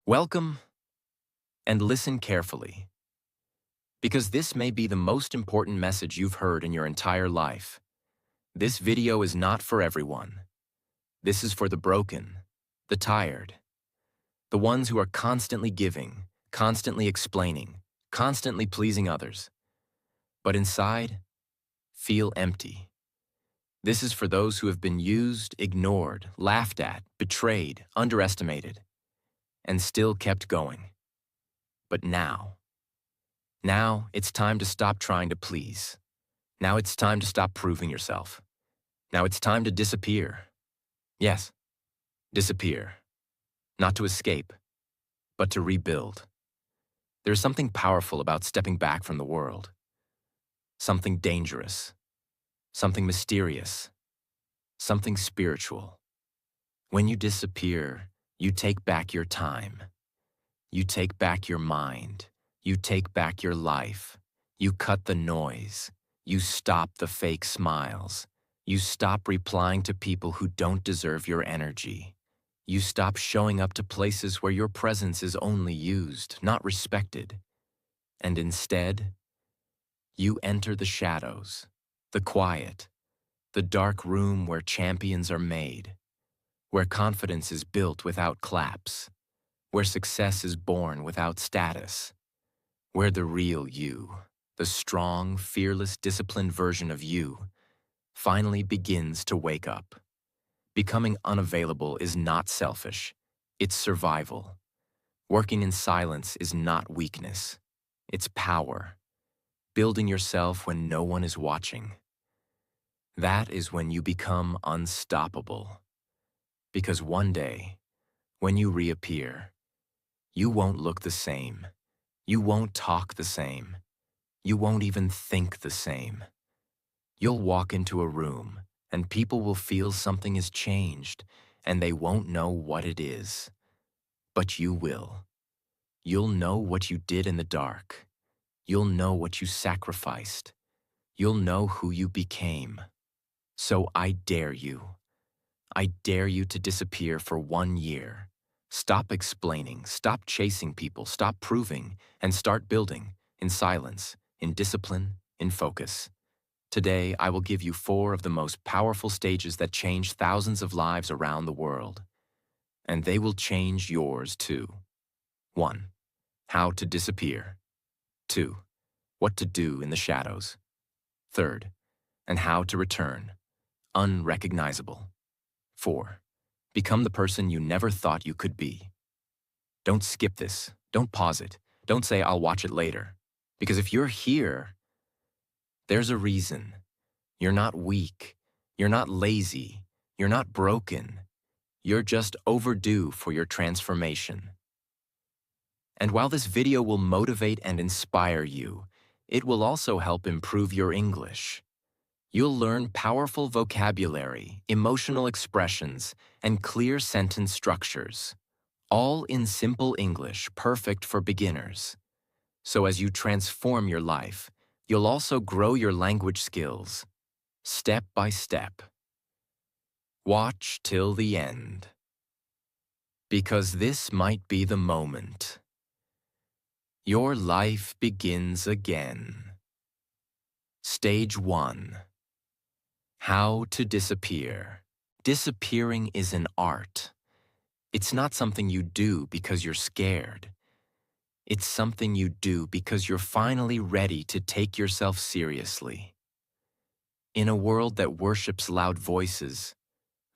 Welcome, and listen carefully, because this may be the most important message you've heard in your entire life. This video is not for everyone. This is for the broken, the tired, the ones who are constantly giving, constantly explaining, constantly pleasing others, but inside, feel empty. This is for those who have been used, ignored, laughed at, betrayed, underestimated, and still kept going. But now it's time to stop trying to please. Now it's time to stop proving yourself. Now it's time to disappear. Yes, disappear. Not to escape, but to rebuild. There's something powerful about stepping back from the world. Something dangerous. Something mysterious. Something spiritual. When you disappear, you take back your time. You take back your mind. You take back your life. You cut the noise. You stop the fake smiles. You stop replying to people who don't deserve your energy. You stop showing up to places where your presence is only used, not respected. And instead, you enter the shadows, the quiet, the dark room where champions are made, where confidence is built without claps, where success is born without status, where the real you, the strong, fearless, disciplined version of you, finally begins to wake up. Becoming unavailable is not selfish, it's survival. Working in silence is not weakness, it's power. Building yourself when no one is watching. That is when you become unstoppable. Because one day, when you reappear, you won't look the same. You won't talk the same. You won't even think the same. You'll walk into a room, and people will feel something has changed, and they won't know what it is. But you will. You'll know what you did in the dark. You'll know what you sacrificed. You'll know who you became. So I dare you. I dare you to disappear for 1 year. Stop explaining, stop chasing people, stop proving, and start building, in silence, in discipline, in focus. Today, I will give you 4 of the most powerful stages that change thousands of lives around the world. And they will change yours too. 1. How to disappear. 2. What to do in the shadows. 3. And how to return. Unrecognizable. 4. Become the person you never thought you could be. Don't skip this. Don't pause it. Don't say, I'll watch it later. Because if you're here, there's a reason. You're not weak. You're not lazy. You're not broken. You're just overdue for your transformation. And while this video will motivate and inspire you, it will also help improve your English. You'll learn powerful vocabulary, emotional expressions, and clear sentence structures, all in simple English, perfect for beginners. So as you transform your life, you'll also grow your language skills, step by step. Watch till the end, because this might be the moment. Your life begins again. Stage 1. How to disappear. Disappearing is an art. It's not something you do because you're scared. It's something you do because you're finally ready to take yourself seriously. In a world that worships loud voices,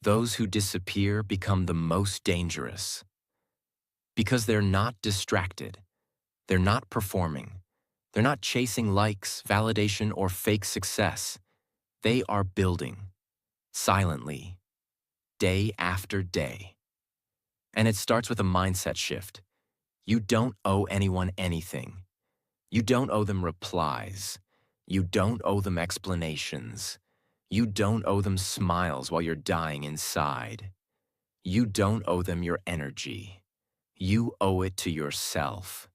those who disappear become the most dangerous. Because they're not distracted. They're not performing. They're not chasing likes, validation, or fake success. They are building, silently, day after day. And it starts with a mindset shift. You don't owe anyone anything. You don't owe them replies. You don't owe them explanations. You don't owe them smiles while you're dying inside. You don't owe them your energy. You owe it to yourself.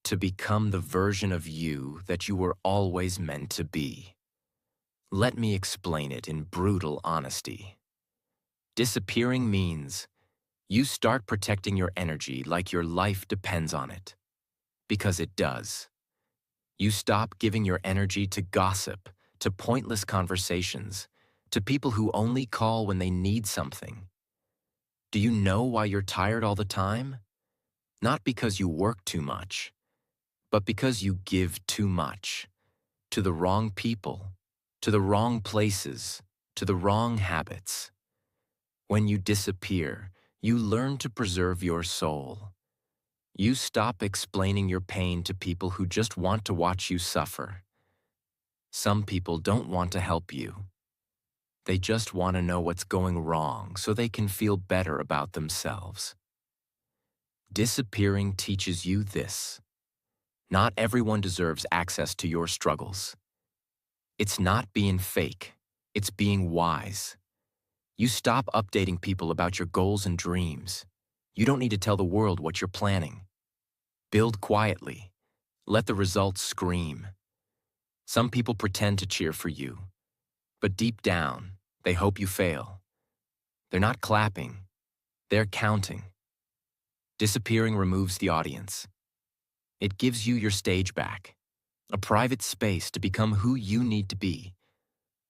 To become the version of you that you were always meant to be. Let me explain it in brutal honesty. Disappearing means You start protecting your energy like your life depends on it. Because it does. You stop giving your energy to gossip, to pointless conversations, to people who only call when they need something. Do you know why you're tired all the time? Not because you work too much, but because you give too much. To the wrong people, to the wrong places, to the wrong habits. When you disappear, you learn to preserve your soul. You stop explaining your pain to people who just want to watch you suffer. Some people don't want to help you. They just want to know what's going wrong so they can feel better about themselves. Disappearing teaches you this. Not everyone deserves access to your struggles. It's not being fake, it's being wise. You stop updating people about your goals and dreams. You don't need to tell the world what you're planning. Build quietly. Let the results scream. Some people pretend to cheer for you, but deep down, they hope you fail. They're not clapping, they're counting. Disappearing removes the audience. It gives you your stage back, a private space to become who you need to be,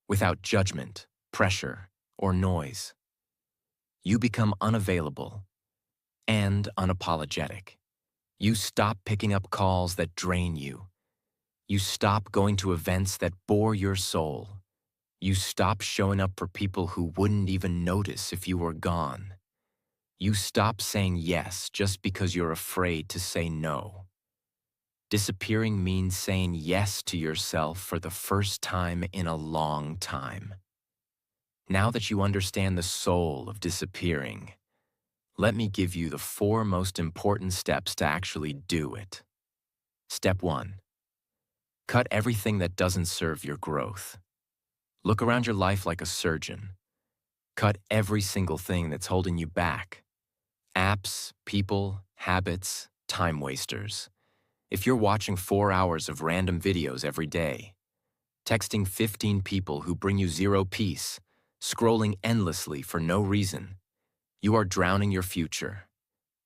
without judgment, pressure, or noise. You become unavailable and unapologetic. You stop picking up calls that drain you. You stop going to events that bore your soul. You stop showing up for people who wouldn't even notice if you were gone. You stop saying yes just because you're afraid to say no. Disappearing means saying yes to yourself for the first time in a long time. Now that you understand the soul of disappearing, let me give you the 4 most important steps to actually do it. Step 1. Cut everything that doesn't serve your growth. Look around your life like a surgeon. Cut every single thing that's holding you back. Apps, people, habits, time wasters. If you're watching 4 hours of random videos every day, texting 15 people who bring you zero peace, scrolling endlessly for no reason, you are drowning your future.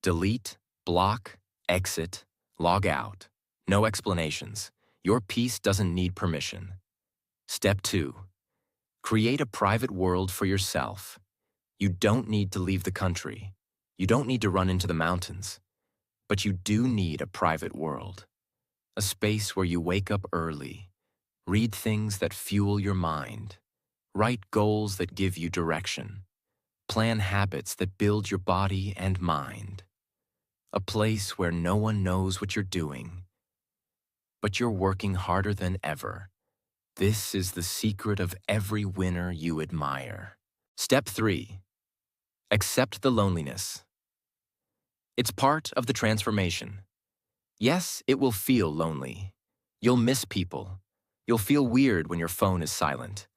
Delete, block, exit, log out. No explanations. Your peace doesn't need permission. Step 2. Create a private world for yourself. You don't need to leave the country. You don't need to run into the mountains. But you do need a private world. A space where you wake up early, read things that fuel your mind, write goals that give you direction, plan habits that build your body and mind. A place where no one knows what you're doing, but you're working harder than ever. This is the secret of every winner you admire. Step 3. Accept the loneliness. It's part of the transformation. Yes, it will feel lonely. You'll miss people. You'll feel weird when your phone is silent.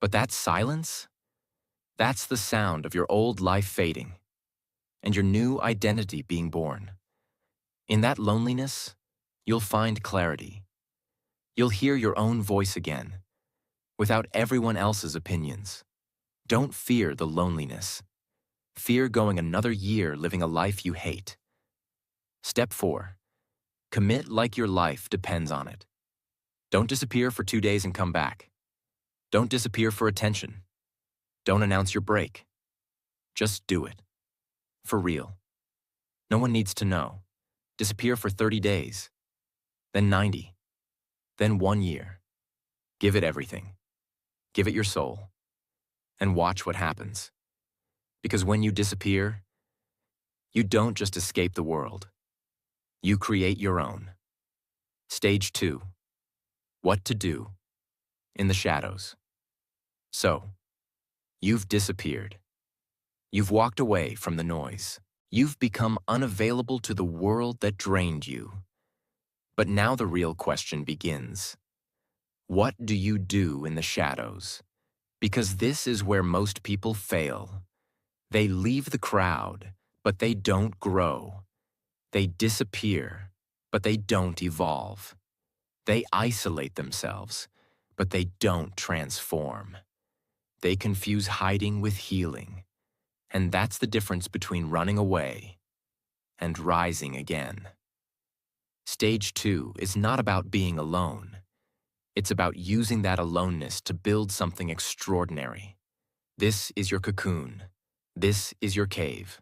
But that silence? That's the sound of your old life fading and your new identity being born. In that loneliness, you'll find clarity. You'll hear your own voice again, without everyone else's opinions. Don't fear the loneliness. Fear going another year living a life you hate. Step 4. Commit like your life depends on it. Don't disappear for 2 days and come back. Don't disappear for attention. Don't announce your break. Just do it. For real. No one needs to know. Disappear for 30 days. Then 90. Then 1 year. Give it everything. Give it your soul. And watch what happens. Because when you disappear, you don't just escape the world. You create your own. Stage 2. What to do in the shadows. So, you've disappeared. You've walked away from the noise. You've become unavailable to the world that drained you. But now the real question begins. What do you do in the shadows? Because this is where most people fail. They leave the crowd, but they don't grow. They disappear, but they don't evolve. They isolate themselves, but they don't transform. They confuse hiding with healing. And that's the difference between running away and rising again. Stage 2 is not about being alone. It's about using that aloneness to build something extraordinary. This is your cocoon. This is your cave.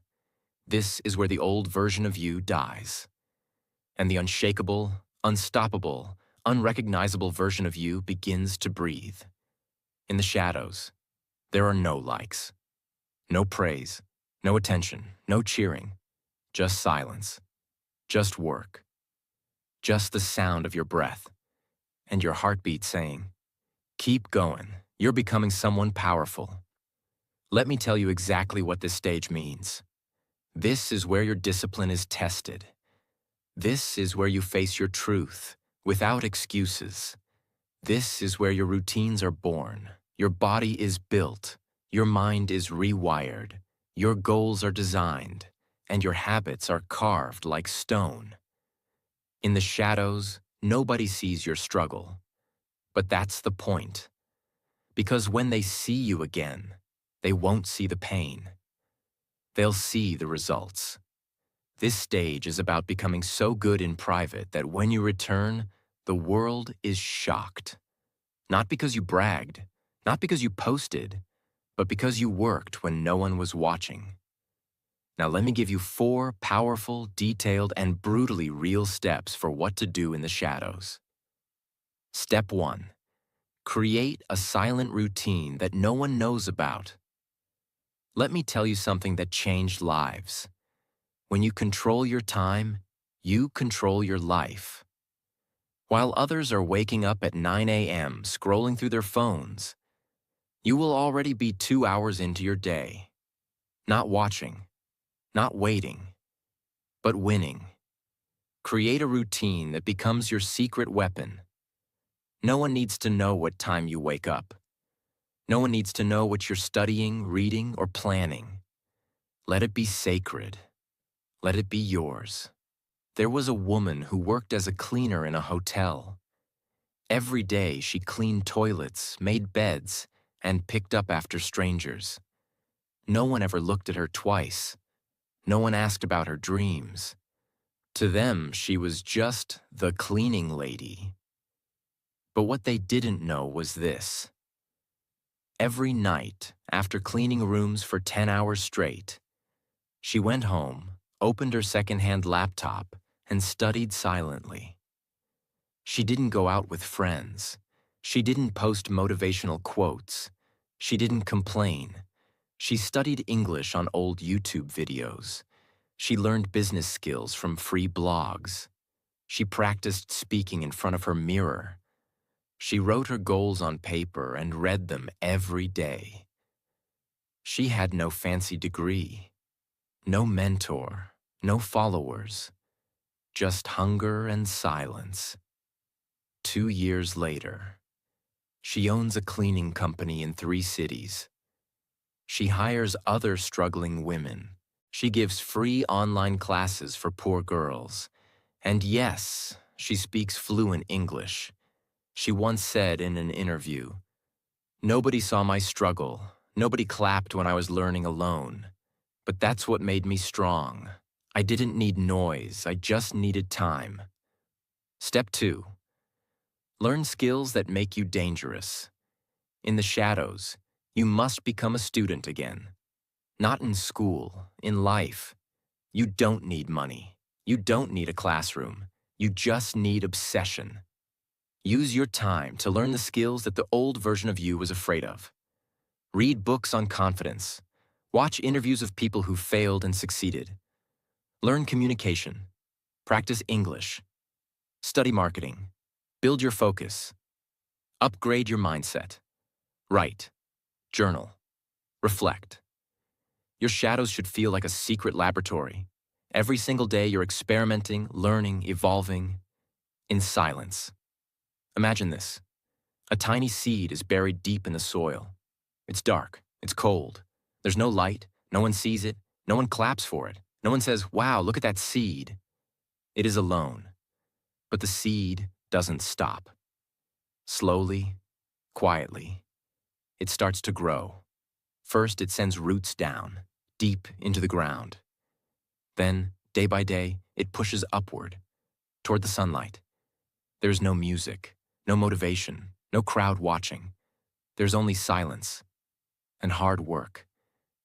This is where the old version of you dies. And the unshakable, unstoppable, unrecognizable version of you begins to breathe. In the shadows, there are no likes, no praise, no attention, no cheering, just silence, just work, just the sound of your breath and your heartbeat saying, "Keep going, you're becoming someone powerful." Let me tell you exactly what this stage means. This is where your discipline is tested. This is where you face your truth without excuses. This is where your routines are born, your body is built, your mind is rewired, your goals are designed, and your habits are carved like stone. In the shadows, nobody sees your struggle. But that's the point. Because when they see you again, they won't see the pain. They'll see the results. This stage is about becoming so good in private that when you return, the world is shocked. Not because you bragged, not because you posted, but because you worked when no one was watching. Now let me give you 4 powerful, detailed, and brutally real steps for what to do in the shadows. Step 1. Create a silent routine that no one knows about. Let me tell you something that changed lives. When you control your time, you control your life. While others are waking up at 9 a.m. scrolling through their phones, you will already be 2 hours into your day. Not watching, not waiting, but winning. Create a routine that becomes your secret weapon. No one needs to know what time you wake up. No one needs to know what you're studying, reading, or planning. Let it be sacred. Let it be yours. There was a woman who worked as a cleaner in a hotel. Every day she cleaned toilets, made beds, and picked up after strangers. No one ever looked at her twice. No one asked about her dreams. To them, she was just the cleaning lady. But what they didn't know was this. Every night, after cleaning rooms for 10 hours straight, she went home, opened her secondhand laptop, and studied silently. She didn't go out with friends. She didn't post motivational quotes. She didn't complain. She studied English on old YouTube videos. She learned business skills from free blogs. She practiced speaking in front of her mirror. She wrote her goals on paper and read them every day. She had no fancy degree, no mentor, no followers, just hunger and silence. 2 years later, she owns a cleaning company in 3 cities. She hires other struggling women. She gives free online classes for poor girls. And yes, she speaks fluent English. She once said in an interview, "Nobody saw my struggle. Nobody clapped when I was learning alone. But that's what made me strong. I didn't need noise. I just needed time." Step 2. Learn skills that make you dangerous. In the shadows, you must become a student again. Not in school, in life. You don't need money. You don't need a classroom. You just need obsession. Use your time to learn the skills that the old version of you was afraid of. Read books on confidence. Watch interviews of people who failed and succeeded. Learn communication. Practice English. Study marketing. Build your focus. Upgrade your mindset. Write. Journal. Reflect. Your shadows should feel like a secret laboratory. Every single day you're experimenting, learning, evolving, in silence. Imagine this. A tiny seed is buried deep in the soil. It's dark. It's cold. There's no light. No one sees it. No one claps for it. No one says, "Wow, look at that seed." It is alone. But the seed doesn't stop. Slowly, quietly, it starts to grow. First, it sends roots down, deep into the ground. Then, day by day, it pushes upward, toward the sunlight. There's no music, no motivation, no crowd watching. There's only silence and hard work.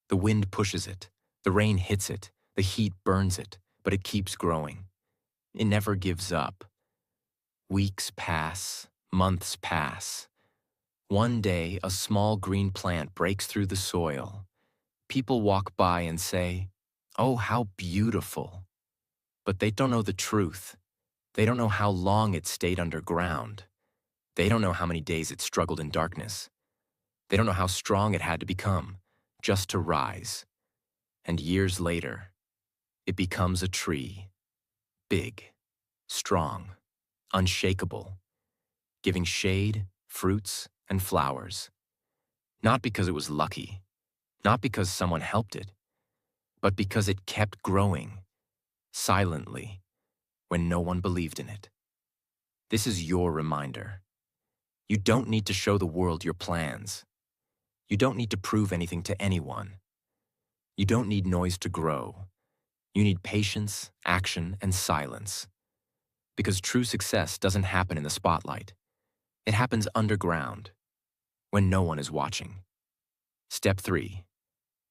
The wind pushes it, the rain hits it, the heat burns it, but it keeps growing. It never gives up. Weeks pass, months pass. One day, a small green plant breaks through the soil. People walk by and say, "Oh, how beautiful." But they don't know the truth. They don't know how long it stayed underground. They don't know how many days it struggled in darkness. They don't know how strong it had to become just to rise. And years later, it becomes a tree, big, strong, unshakable, giving shade, fruits, and flowers. Not because it was lucky, not because someone helped it, but because it kept growing, silently, when no one believed in it. This is your reminder. You don't need to show the world your plans. You don't need to prove anything to anyone. You don't need noise to grow. You need patience, action, and silence. Because true success doesn't happen in the spotlight. It happens underground, when no one is watching. Step 3.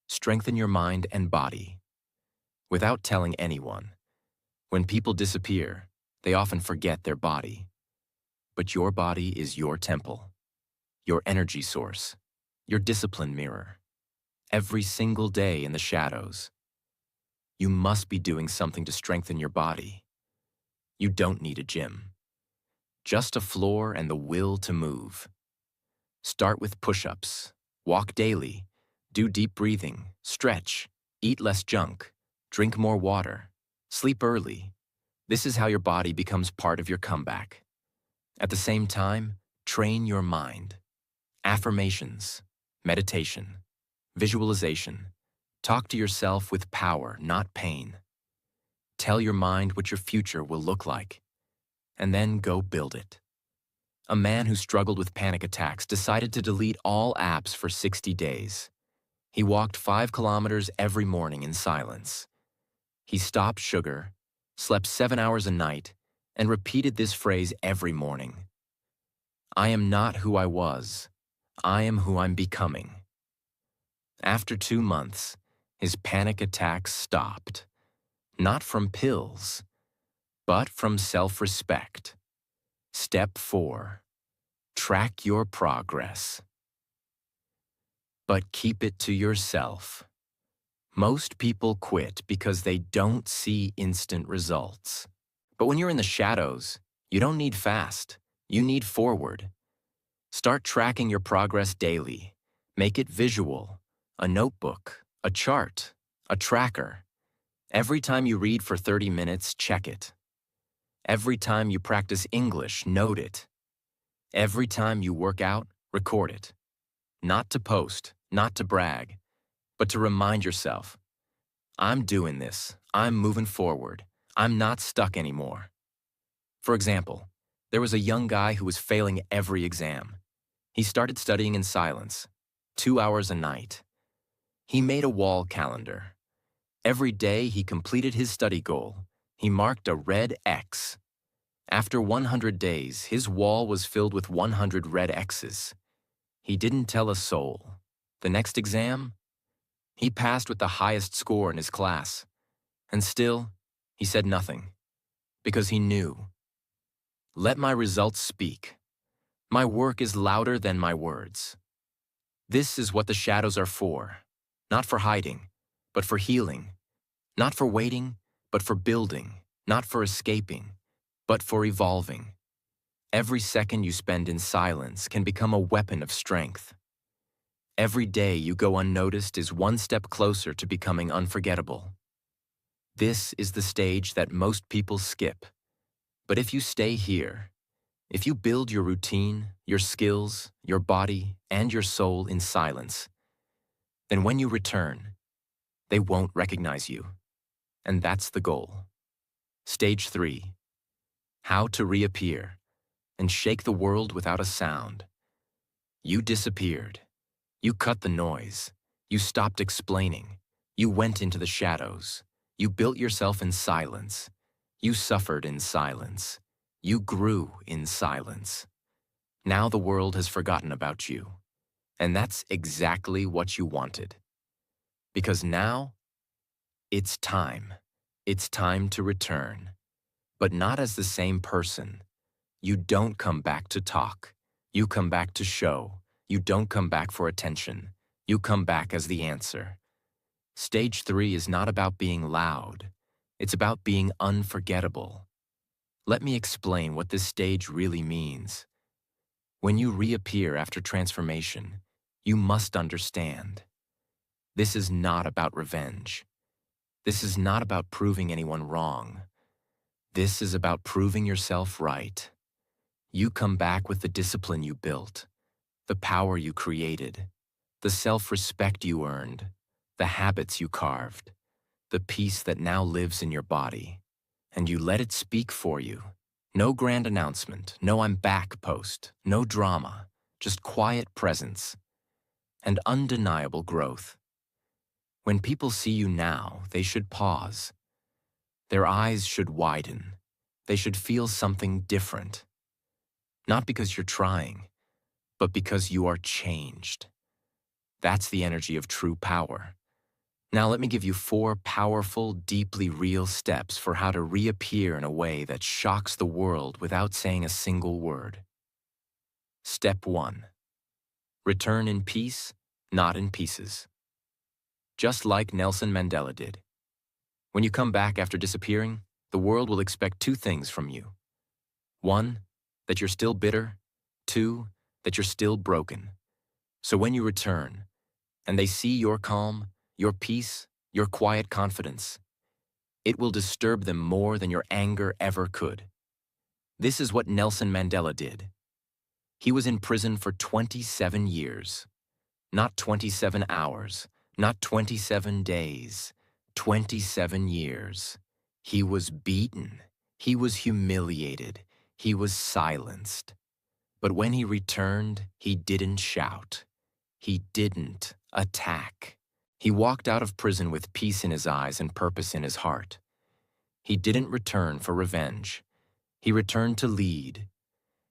Strengthen your mind and body. Without telling anyone, when people disappear, they often forget their body. But your body is your temple, your energy source, your discipline mirror. Every single day in the shadows, you must be doing something to strengthen your body. You don't need a gym, just a floor and the will to move. Start with push-ups, walk daily, do deep breathing, stretch, eat less junk, drink more water, sleep early. This is how your body becomes part of your comeback. At the same time, train your mind. Affirmations, meditation, visualization. Talk to yourself with power, not pain. Tell your mind what your future will look like, and then go build it. A man who struggled with panic attacks decided to delete all apps for 60 days. He walked 5 kilometers every morning in silence. He stopped sugar, slept 7 hours a night, and repeated this phrase every morning. I am not who I was. I am who I'm becoming. After 2 months, his panic attacks stopped. Not from pills, but from self-respect. Step 4. Track your progress. But keep it to yourself. Most people quit because they don't see instant results. But when you're in the shadows, you don't need fast. You need forward. Start tracking your progress daily. Make it visual. A notebook, a chart, a tracker. Every time you read for 30 minutes, check it. Every time you practice English, note it. Every time you work out, record it. Not to post, not to brag, but to remind yourself, I'm doing this, I'm moving forward, I'm not stuck anymore. For example, there was a young guy who was failing every exam. He started studying in silence, 2 hours a night. He made a wall calendar. Every day he completed his study goal. He marked a red X. After 100 days, his wall was filled with 100 red X's. He didn't tell a soul. The next exam, he passed with the highest score in his class. And still, he said nothing. Because he knew. Let my results speak. My work is louder than my words. This is what the shadows are for. Not for hiding, but for healing. Not for waiting, but for building. Not for escaping, but for evolving. Every second you spend in silence can become a weapon of strength. Every day you go unnoticed is one step closer to becoming unforgettable. This is the stage that most people skip. But if you stay here, if you build your routine, your skills, your body, and your soul in silence, then when you return, they won't recognize you. And that's the goal. Stage 3. How to reappear and shake the world without a sound. You disappeared. You cut the noise. You stopped explaining. You went into the shadows. You built yourself in silence. You suffered in silence. You grew in silence. Now the world has forgotten about you. And that's exactly what you wanted. Because now, it's time. It's time to return. But not as the same person. You don't come back to talk. You come back to show. You don't come back for attention. You come back as the answer. Stage 3 is not about being loud. It's about being unforgettable. Let me explain what this stage really means. When you reappear after transformation, you must understand. This is not about revenge. This is not about proving anyone wrong. This is about proving yourself right. You come back with the discipline you built, the power you created, the self-respect you earned, the habits you carved, the peace that now lives in your body. And you let it speak for you. No grand announcement, no "I'm back" post, no drama, just quiet presence and undeniable growth. When people see you now, they should pause. Their eyes should widen. They should feel something different. Not because you're trying, but because you are changed. That's the energy of true power. Now let me give you 4 powerful, deeply real steps for how to reappear in a way that shocks the world without saying a single word. Step 1. Return in peace, not in pieces. Just like Nelson Mandela did. When you come back after disappearing, the world will expect 2 things from you. 1, that you're still bitter. 2, that you're still broken. So when you return, and they see your calm, your peace, your quiet confidence, it will disturb them more than your anger ever could. This is what Nelson Mandela did. He was in prison for 27 years. Not 27 hours, not 27 days, 27 years. He was beaten. He was humiliated. He was silenced. But when he returned, he didn't shout. He didn't attack. He walked out of prison with peace in his eyes and purpose in his heart. He didn't return for revenge. He returned to lead,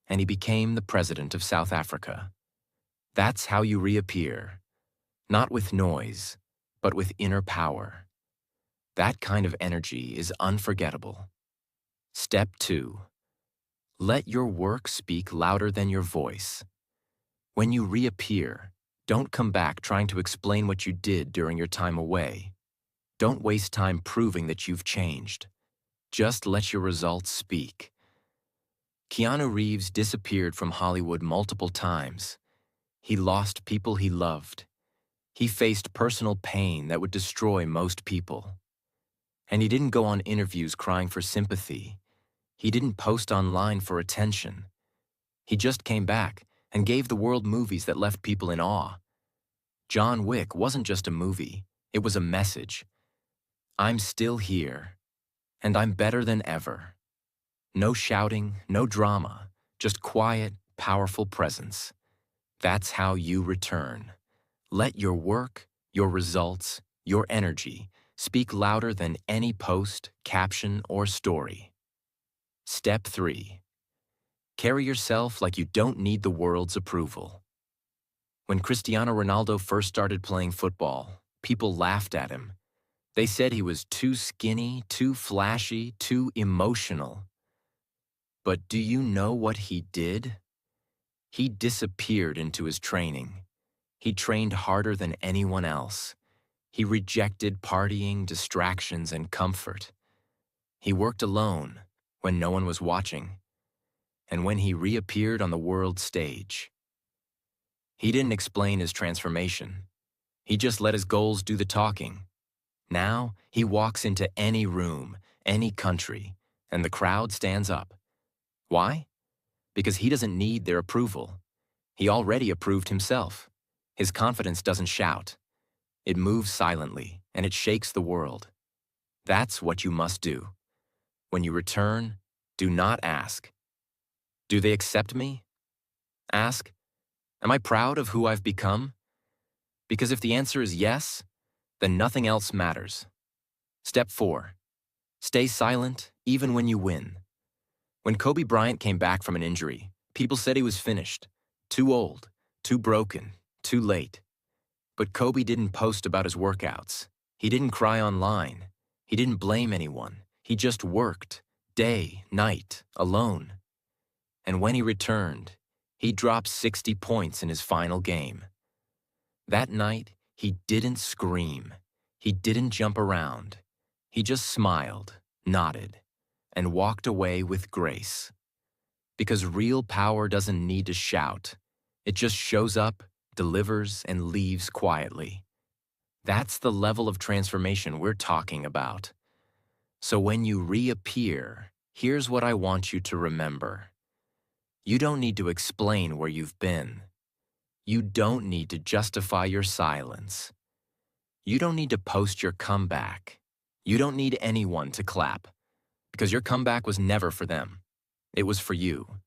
and he became the president of South Africa. That's how you reappear, not with noise, but with inner power. That kind of energy is unforgettable. Step 2. Let your work speak louder than your voice. When you reappear, don't come back trying to explain what you did during your time away. Don't waste time proving that you've changed. Just let your results speak. Keanu Reeves disappeared from Hollywood multiple times. He lost people he loved. He faced personal pain that would destroy most people. And he didn't go on interviews crying for sympathy. He didn't post online for attention. He just came back and gave the world movies that left people in awe. John Wick wasn't just a movie, it was a message. I'm still here, and I'm better than ever. No shouting, no drama, just quiet, powerful presence. That's how you return. Let your work, your results, your energy speak louder than any post, caption, or story. Step 3. Carry yourself like you don't need the world's approval. When Cristiano Ronaldo first started playing football, people laughed at him. They said he was too skinny, too flashy, too emotional. But do you know what he did? He disappeared into his training. He trained harder than anyone else. He rejected partying, distractions, and comfort. He worked alone when no one was watching. And when he reappeared on the world stage, he didn't explain his transformation. He just let his goals do the talking. Now, he walks into any room, any country, and the crowd stands up. Why? Because he doesn't need their approval. He already approved himself. His confidence doesn't shout. It moves silently, and it shakes the world. That's what you must do. When you return, do not ask, "Do they accept me?" Ask, "Am I proud of who I've become?" Because if the answer is yes, then nothing else matters. Step 4. Stay silent even when you win. When Kobe Bryant came back from an injury, people said he was finished, too old, too broken, too late. But Kobe didn't post about his workouts. He didn't cry online. He didn't blame anyone. He just worked, day, night, alone. And when he returned, he dropped 60 points in his final game. That night, he didn't scream. He didn't jump around. He just smiled, nodded, and walked away with grace. Because real power doesn't need to shout. It just shows up, delivers, and leaves quietly. That's the level of transformation we're talking about. So when you reappear, here's what I want you to remember. You don't need to explain where you've been. You don't need to justify your silence. You don't need to post your comeback. You don't need anyone to clap, because your comeback was never for them. It was for you.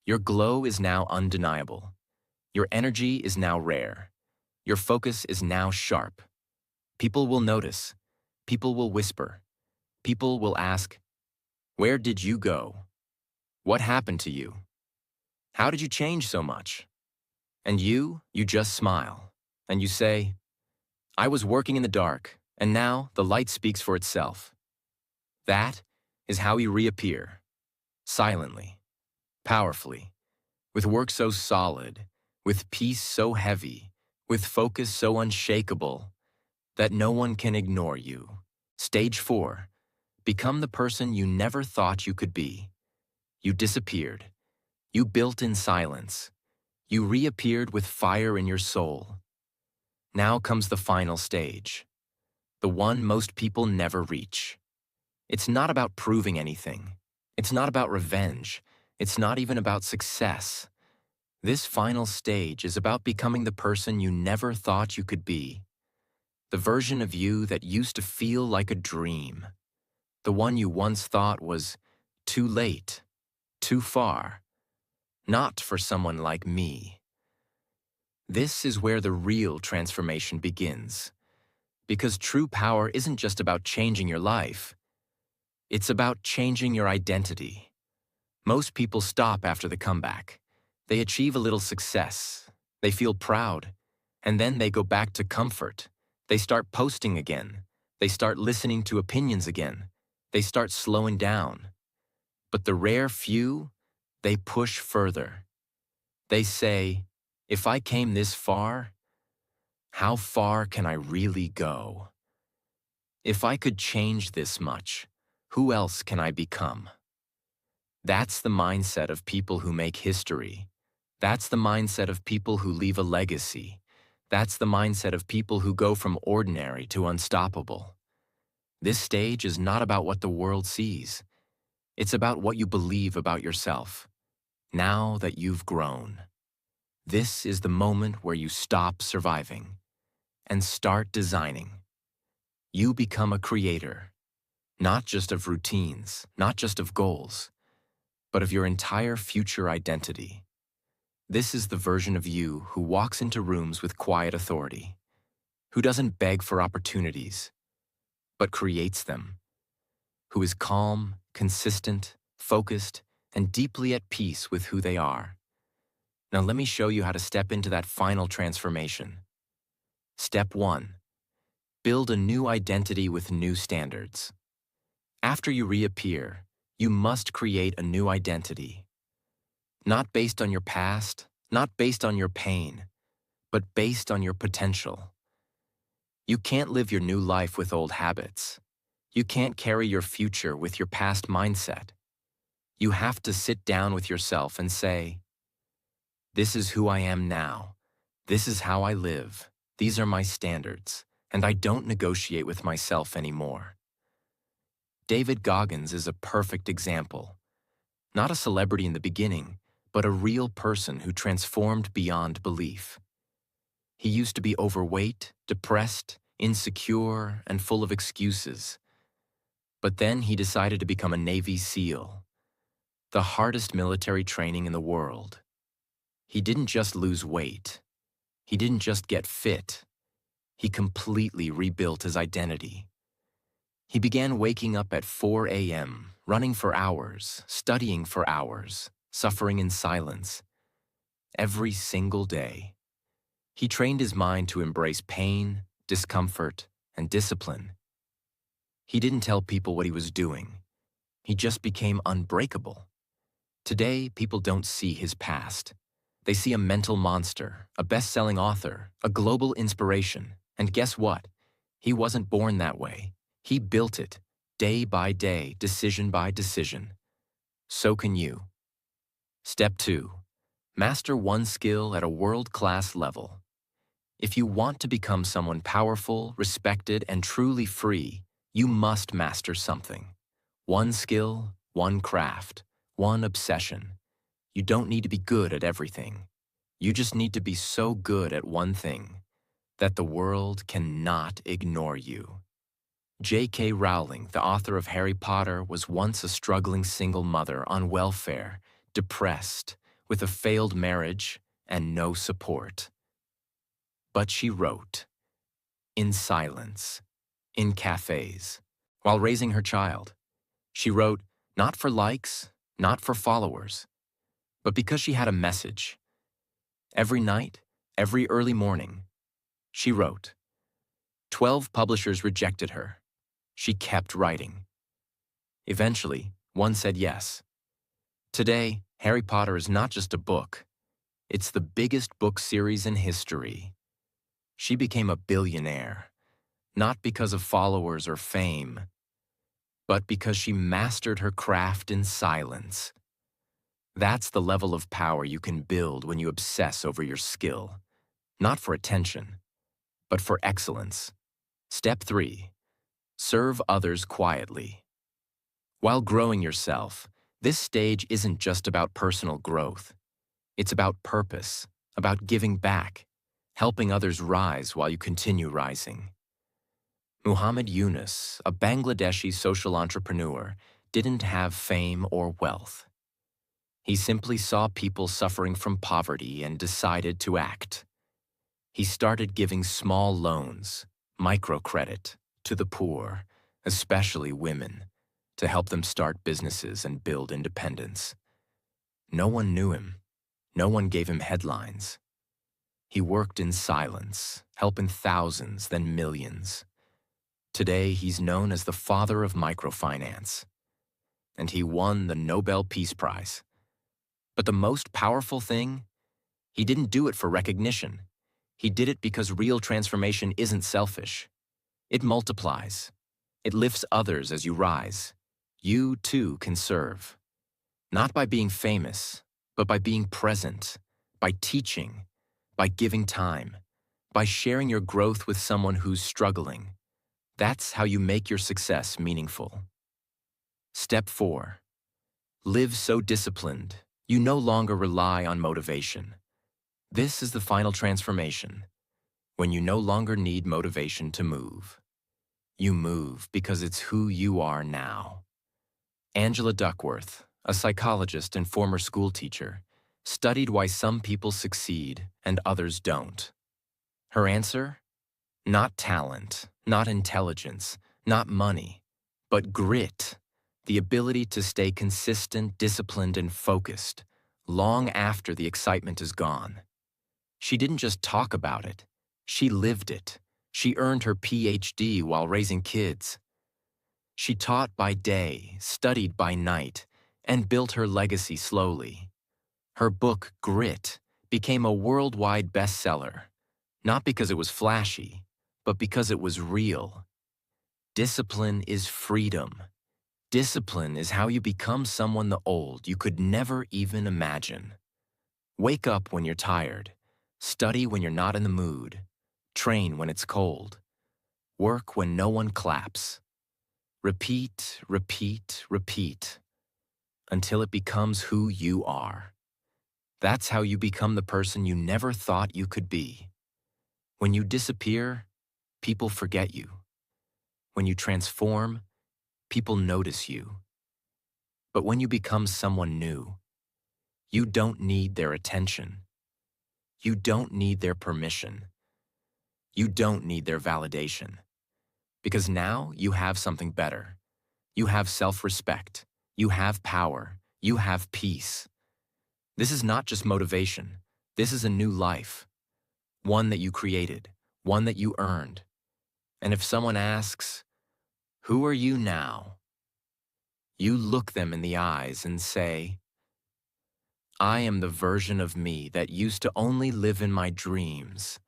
Your glow is now undeniable. Your energy is now rare. Your focus is now sharp. People will notice. People will whisper. People will ask, "Where did you go? What happened to you? How did you change so much?" And you just smile, and you say, "I was working in the dark, and now the light speaks for itself." That is how you reappear, silently, powerfully, with work so solid, with peace so heavy, with focus so unshakable, that no one can ignore you. Stage 4. Become the person you never thought you could be. You disappeared. You built in silence. You reappeared with fire in your soul. Now comes the final stage, the one most people never reach. It's not about proving anything. It's not about revenge. It's not even about success. This final stage is about becoming the person you never thought you could be. The version of you that used to feel like a dream. The one you once thought was too late, too far, not for someone like me. This is where the real transformation begins. Because true power isn't just about changing your life. It's about changing your identity. Most people stop after the comeback. They achieve a little success. They feel proud. And then they go back to comfort. They start posting again. They start listening to opinions again. They start slowing down. But the rare few, they push further. They say, "If I came this far, how far can I really go? If I could change this much, who else can I become?" That's the mindset of people who make history. That's the mindset of people who leave a legacy. That's the mindset of people who go from ordinary to unstoppable. This stage is not about what the world sees. It's about what you believe about yourself, now that you've grown. This is the moment where you stop surviving and start designing. You become a creator, not just of routines, not just of goals, but of your entire future identity. This is the version of you who walks into rooms with quiet authority, who doesn't beg for opportunities, but creates them, who is calm, consistent, focused, and deeply at peace with who they are. Now let me show you how to step into that final transformation. Step 1. Build a new identity with new standards. After you reappear, you must create a new identity. Not based on your past, not based on your pain, but based on your potential. You can't live your new life with old habits. You can't carry your future with your past mindset. You have to sit down with yourself and say, "This is who I am now. This is how I live. These are my standards, and I don't negotiate with myself anymore." David Goggins is a perfect example. Not a celebrity in the beginning, but a real person who transformed beyond belief. He used to be overweight, depressed, insecure, and full of excuses. But then he decided to become a Navy SEAL, the hardest military training in the world. He didn't just lose weight. He didn't just get fit. He completely rebuilt his identity. He began waking up at 4 a.m., running for hours, studying for hours, suffering in silence. Every single day, he trained his mind to embrace pain, discomfort, and discipline. He didn't tell people what he was doing. He just became unbreakable. Today, people don't see his past. They see a mental monster, a best-selling author, a global inspiration. And guess what? He wasn't born that way. He built it, day by day, decision by decision. So can you. Step 2. Master one skill at a world-class level. If you want to become someone powerful, respected, and truly free, you must master something. One skill, one craft, one obsession. You don't need to be good at everything. You just need to be so good at one thing that the world cannot ignore you. J.K. Rowling, the author of Harry Potter, was once a struggling single mother on welfare, depressed, with a failed marriage, and no support. But she wrote, in silence, in cafes, while raising her child. She wrote, not for likes, not for followers, but because she had a message. Every night, every early morning, she wrote. 12 publishers rejected her. She kept writing. Eventually, one said yes. Today, Harry Potter is not just a book. It's the biggest book series in history. She became a billionaire, not because of followers or fame, but because she mastered her craft in silence. That's the level of power you can build when you obsess over your skill, not for attention, but for excellence. Step 3. Serve others quietly. While growing yourself, this stage isn't just about personal growth. It's about purpose, about giving back, helping others rise while you continue rising. Muhammad Yunus, a Bangladeshi social entrepreneur, didn't have fame or wealth. He simply saw people suffering from poverty and decided to act. He started giving small loans, microcredit, to the poor, especially women, to help them start businesses and build independence. No one knew him. No one gave him headlines. He worked in silence, helping thousands, then millions. Today, he's known as the father of microfinance, and he won the Nobel Peace Prize. But the most powerful thing, he didn't do it for recognition. He did it because real transformation isn't selfish. It multiplies. It lifts others as you rise. You, too, can serve. Not by being famous, but by being present, by teaching, by giving time, by sharing your growth with someone who's struggling. That's how you make your success meaningful. Step 4. Live so disciplined, you no longer rely on motivation. This is the final transformation, when you no longer need motivation to move. You move because it's who you are now. Angela Duckworth, a psychologist and former school teacher, studied why some people succeed and others don't. Her answer? Not talent, not intelligence, not money, but grit, the ability to stay consistent, disciplined, and focused, long after the excitement is gone. She didn't just talk about it, she lived it. She earned her PhD while raising kids. She taught by day, studied by night, and built her legacy slowly. Her book, Grit, became a worldwide bestseller, not because it was flashy, but because it was real. Discipline is freedom. Discipline is how you become someone the old you could never even imagine. Wake up when you're tired. Study when you're not in the mood. Train when it's cold. Work when no one claps. Repeat, repeat, repeat, until it becomes who you are. That's how you become the person you never thought you could be. When you disappear, people forget you. When you transform, people notice you. But when you become someone new, you don't need their attention. You don't need their permission. You don't need their validation. Because now you have something better. You have self-respect. You have power. You have peace. This is not just motivation. This is a new life. One that you created. One that you earned. And if someone asks, "Who are you now?" you look them in the eyes and say, "I am the version of me that used to only live in my dreams,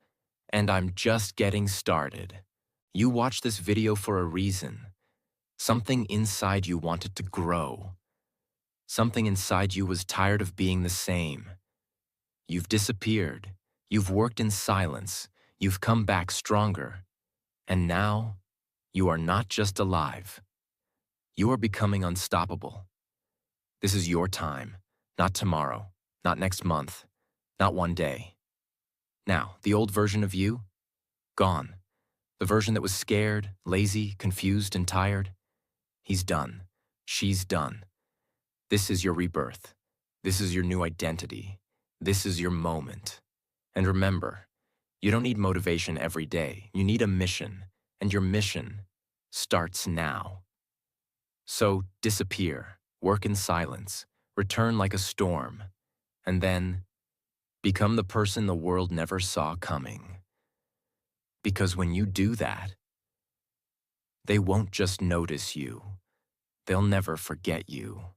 and I'm just getting started." You watched this video for a reason. Something inside you wanted to grow. Something inside you was tired of being the same. You've disappeared. You've worked in silence. You've come back stronger. And now, you are not just alive. You are becoming unstoppable. This is your time, not tomorrow, not next month, not one day. Now, the old version of you? Gone. The version that was scared, lazy, confused, and tired? He's done. She's done. This is your rebirth. This is your new identity. This is your moment. And remember, you don't need motivation every day. You need a mission, and your mission starts now. So disappear, work in silence, return like a storm, and then become the person the world never saw coming. Because when you do that, they won't just notice you. They'll never forget you.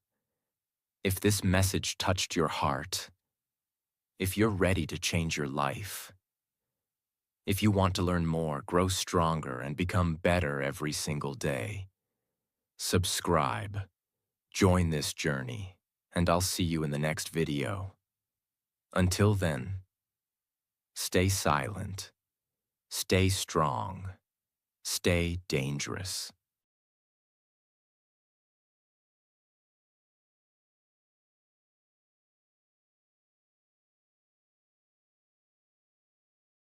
If this message touched your heart, if you're ready to change your life, if you want to learn more, grow stronger, and become better every single day, subscribe, join this journey, and I'll see you in the next video. Until then, stay silent, stay strong, stay dangerous.